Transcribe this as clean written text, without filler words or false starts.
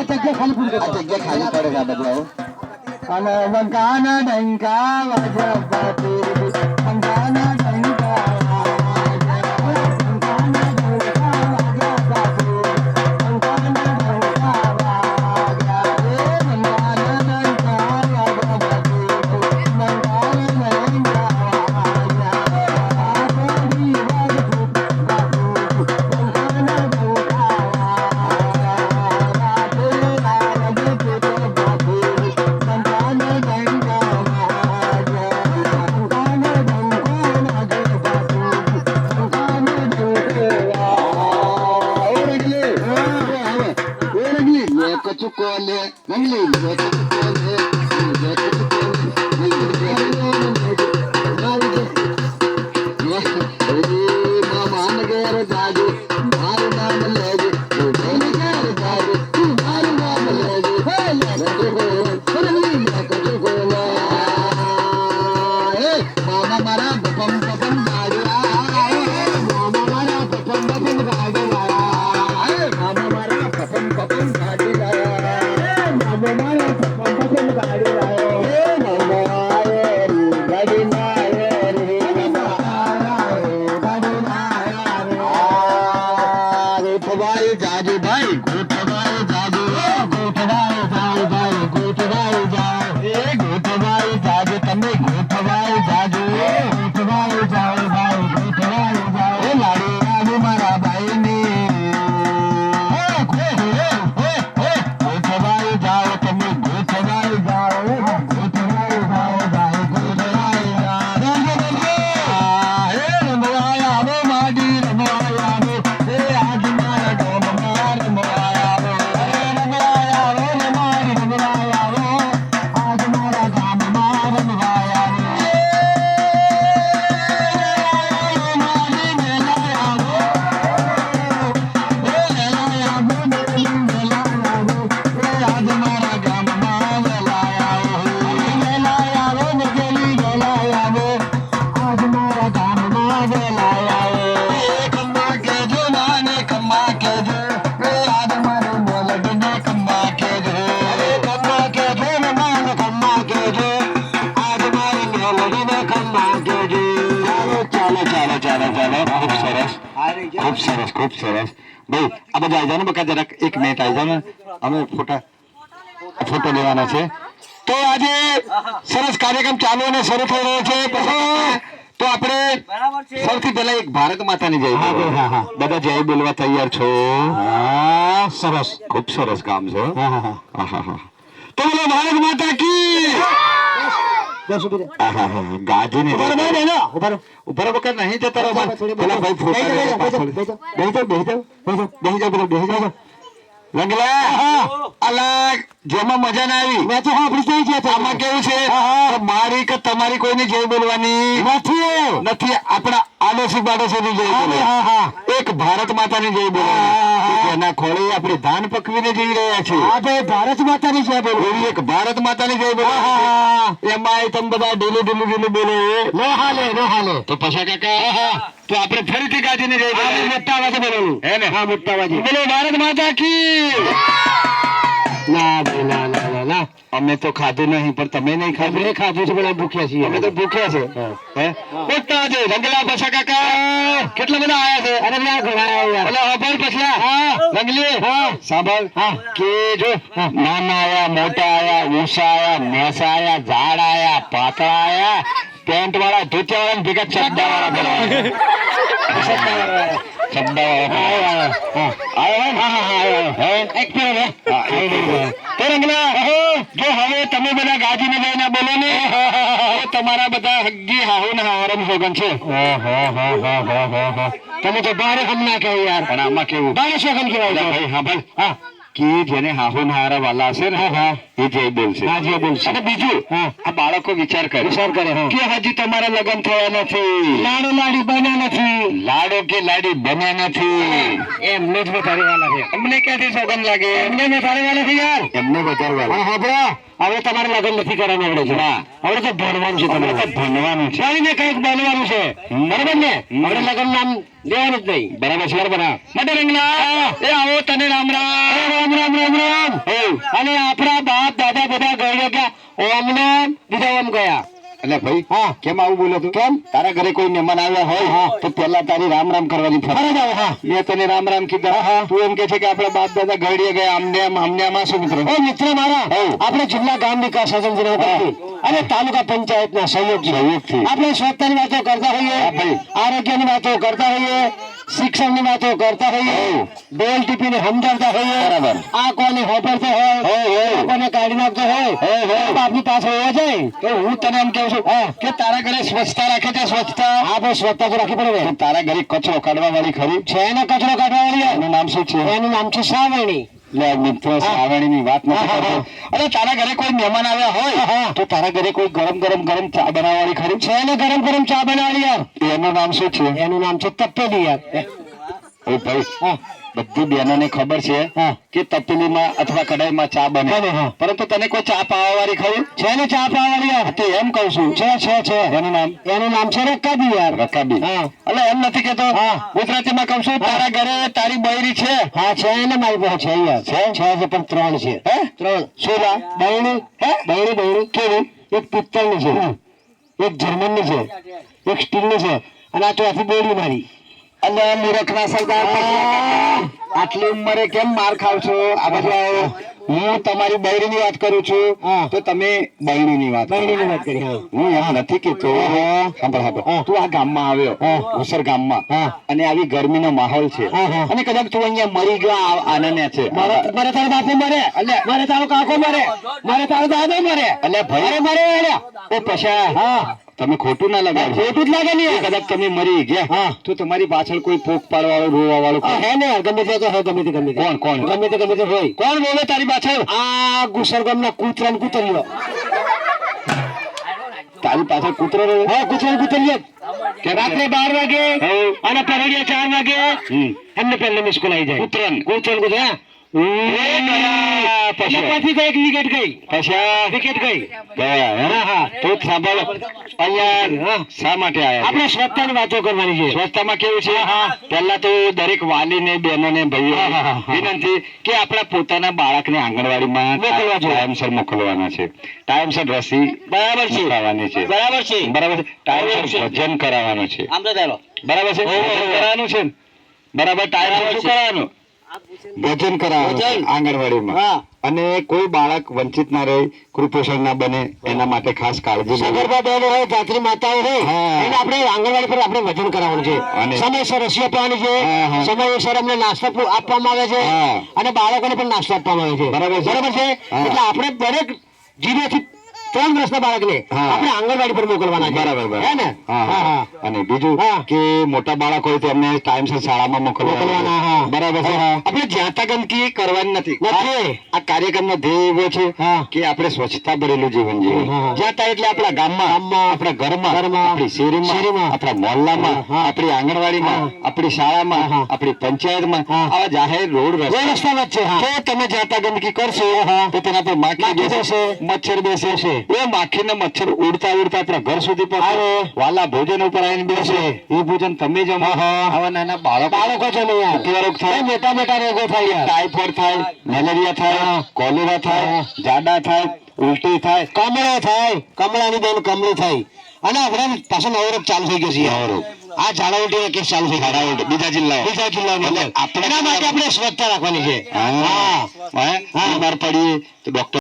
जगह खाली पड़ेगा बदलाओ અને વંકાના ડંકા વાગ્યા બાપુ વંકાના ડંકા खूब सरस भाई आ बधा आई जाओ बका जरा एक मिनिट आई जाओ हमें फोटो लेवाना छे तो आज सरस कार्यक्रम चालू અને શરૂ થઈ રહ્યો છે તો આપણે સૌથી પહેલા એક ભારત માતાની જય બધા જય બોલવા તૈયાર છો હા સરસ ખૂબ સરસ કામ છે હા તો બોલો ભારત માતા કી गाजी नहीं ऊपर बकर नहीं जाता भाई फोटो રંગલા જેમાં મજા ના આવી મેં તો સાંભળી છે આમાં કેવું છે મારી કે તમારી કોઈની જય બોલવાની નથી આપણા આડોશી બાડોશીની જય બોલવાની એક ભારત માતાની જય બોલવાની એના ખોળે આપણે ધાન પકવીને જઈ રહ્યા છીએ હા ભાઈ ભારત માતાની જય બોલવાની એક ભારત માતાની જય બોલવાની એમાં તમે બધા ઢીલું બોલો નો હાલે તો પછા કાકા તો આપણે ફરીથી ગાજીને જઈ મોટા અવાજે બોલવું હે ને હા મોટા અવાજે બોલો ભારત માતા કી ના ભાઈ ના અમે તો ખાધું નહીં પણ તમે નહીં ખાધું ખાધું છે પણ ભૂખ્યા છીએ અમે તો ભૂખ્યા છે હે મોટા છે રંગલા પછા કાકા કેટલા બધા આયા છે અરે ના ઘણા આયા અલે હબર પછલા હા રંગલી હા સાંભળ હા કે જો નાના આયા મોટા આયા ઊંચા આયા નેસા આયા ઝાડ આયા પાતળા આયા પેન્ટ વાળા ધોતિયા વાળા ભેગા ચડ્ડા વાળા તમે બધા ગાજીને જઈને બોલો ને તમારા બધા હગી હાહુ ને હાવરમ સોગન છે તમે તો બારે હમ ના કહો યાર પણ આમાં કેવું બારે સોગન કહેવાય ભાઈ હા ભાઈ હા કે જેને હાહુ હારા વાલા હશે ને એ જય બોલશે. અને બીજું આ બાળકો વિચાર કરે કે હજી તમારા લગ્ન થયા નથી, લાડો લાડી બન્યા નથી, લાડો કે લાડી બન્યા નથી, એમને જ વધારે વાલા છે. અમને ક્યાંથી સોગન લાગે? એમને વધારે વાલા છે યાર, એમને વધારે વાલા. હવે તમારે લગ્ન નથી કરવાનું આવડે છે, હવે તો ભણવાનું છે, તમારે તો ભણવાનું છે, કઈ ને કઈક બનવાનું છે, બરાબર ને? હવે લગ્ન નામ લેવાનું જ નહીં, બરાબર છે? બરાબર. માટે રંગલા એ આવો તને રામ રામ રામ રામ રામ. અને આપણા બાપ દાદા બધા ગયા ગયા ઓમ નામ બીજા ઓમ ગયા. એટલે ભાઈ કેમ આવું બોલો તું? કેમ તારા ઘરે કોઈ મહેમાન આવ્યા હોય તો પેલા તારી રામ રામ કરવાની ફરજ આવે. મેં તને રામ રામ કીધા, તું એમ કે છે કે આપણા બાપ દાદા ઘડીએ ગયા આમને આમાં શું મિત્ર? મિત્ર મારા આપણે જિલ્લા ગામ વિકાસ એજન્સી અને તાલુકા પંચાયતના સહયોગથી આપણે સ્વચ્છતાની વાતો કરતા હોઈએ, આરોગ્યની વાતો કરતા હોઈએ, શિક્ષણની વાતો કરતા હોઈએ, ડોલ ટીપીને સમજાવતા હોઈએ, બરાબર. આ કોને હોપડતો હોય, કોને કાઢી નાખતો હોય, આપની પાસે હોવા જાય. તો હું તને એમ કહું છું કે તારા ઘરે સ્વચ્છતા રાખે છે? સ્વચ્છતા આપણે સ્વચ્છતા તો રાખવી પડે. તારા ઘરે કચરો કાઢવા વાળી ખરી છે? એને કચરો કાઢવા વાળી એનું નામ શું છે? એનું નામ છે શ્રાવણી. શ્રાવણીની વાત નથી કરતો. અરે તારા ઘરે કોઈ મહેમાન આવ્યા હોય તો તારા ઘરે કોઈ ગરમ ચા બનાવવાની ખરી છે? એને ગરમ ચા બનાવવાની યાર. એનું નામ શું છે? એનું નામ છે તપેલી યાર. ઓ ભાઈ બધી બહેનોને ખબર છે કે તપેલીમાં અથવા કડાઈમાં ચા બને, પરંતુ તને કોઈ ચા પાવા વાળી ખરી છે? ને ચા પાવા વાળી યાર તે એમ કહું છું છે. એનું નામ છે રકાબી યાર. રકાબી. એટલે એમ નથી કેતો, ગુજરાતીમાં કહું છું તારા ઘરે તારી બૈરી છે? હા છે ને મારી પાસે છે યાર. છે પણ 3 છે. 3 શું? બૈરી બૈરી કેવી? એક પિત્તળની છે, એક જર્મનની છે, એક સ્ટીલની છે, અને આ ચોથી બોડી મારી. અને મૂર્ખના સરદાર આટલી ઉંમરે કેમ માર ખાવ છો? આ બધા હું તમારી બૈરીની વાત કરું છું તો તમે બૈરીની વાત કરી. હું એમ નથી કેતો. તું આ ગામમાં આવ્યો, ભૂસર ગામમાં, અને આવી ગરમીનો માહોલ છે, અને કદાચ તું અહીંયા મરી ગયો આનંદ છે. મારે તારો બાપુ મરે, મારે તારો કાકો મરે, મારે તારો દાદો મરે, એટલે ભાઈ મરે. ઓ પછા તમે ખોટું ના લગાડો. ખોટું જ લાગે ને. કદાચ તમે મરી ગયા તો તમારી પાછળ કોઈ પોક પાડવા વાળો, રોવા વાળો હે ને? ગમે તે હોય, ગમે તે કોણ ગમે તે હોય. કોણ બોલે તારી પાછળ? આ ગુસર ગામના કૂતરા કૂતરીઓ. તારી પાછળ કૂતરો રહ્યો? હા, કૂતરીઓ. રાત્રે 12 વાગે અને પરોડિયા 4 વાગે એમને પહેલે મિસ કોલ આવી જાય. કૂતરા પછી કઈક વિકેટ ગઈ, વિકેટ ગઈ. તો સાંભળો અહીંયા શા માટે આવ્યા? આપણે સ્વચ્છતાની વાતો કરવાની છે. સ્વચ્છતામાં કેવું છે? પહેલા તો દરેક વાલીને, બહેનોને, ભાઈઓ વિનંતી કે આપણા પોતાના બાળકને આંગણવાડીમાં ટાઈમસર મોકલવાના છે. ટાઈમસર રસી બરાબર છે બરાબર છે. ટાઈમસર ભોજન કરાવવાનું છે, બરાબર છે? કરાવવાનું છે બરાબર. ટાઈમસર શું કરવાનું? ભોજન કરાવવાનું આંગણવાડીમાં. અને કોઈ બાળક વંચિત ના રહે, કુપોષણ ના બને, એના માટે ખાસ કાળજી. સગર્ભા બહેનો હોય, ધાત્રી માતાઓ હોય, એને આપણે આંગણવાડી પર આપણે વજન કરાવવાનું છે. સમયસર રસી આપવાની છે, સમયસર અમને નાસ્તો આપવામાં આવે છે, અને બાળકોને પણ નાસ્તો આપવામાં આવે છે. બરાબર છે? એટલે આપણે દરેક 0 થી 3 વર્ષના બાળકને આપણે આંગણવાડી પર મોકલવાના છે. બરાબર હે ને? અને બીજું કે મોટા બાળક હોય તો એમને ટાઈમસર શાળામાં મોકલવાના. બરાબર છે? આપણે જ્યાં ત્યાં ગંદકી કરવાની નથી. આ કાર્યક્રમનો ધ્યેય એવો છે કે આપણે સ્વચ્છતા ભરેલું જીવન જીવીએ. જ્યાં ત્યાં એટલે આપણા ગામમાં, આપણા ઘરમાં, આપણી શેરીમાં, આપણા મોહલ્લામાં, આપણી આંગણવાડીમાં, આપણી શાળામાં, આપણી પંચાયતમાં, આવા જાહેર રોડ રસ્તા વચ્ચે તો તમે જ્યાં ત્યાં ગંદકી કરશો તો તેના પર માખી બેસે, મચ્છર બેસે. એ માખી ને મચ્છર ઉડતા આપણા ઘર સુધી પહોંચે, વાલા ભોજન ઉપર આવીને બેસે. એ ભોજન તમે જમો. આવા નાના બાળકો જમે યાર. કેવા રોગ થાય? મોટા રોગો થાય. ટાઇફોઇડ થાય, મેલેરિયા થાય, કોલેરા થાય, જાડા થાય, ઉલટી થાય, કમળો થાય, કમળાની બેન કમળી થાય. અને આપણે પાછો નવો રોગ ચાલુ થઈ ગયો છે. નવો રોગ આ ઝાડા ઉલટી કેસ ચાલુ થઈ ગયા બીજા જિલ્લાઓમાં. આપણે સ્વચ્છતા રાખવાની છે. બીમાર પડીએ તો ડોક્ટર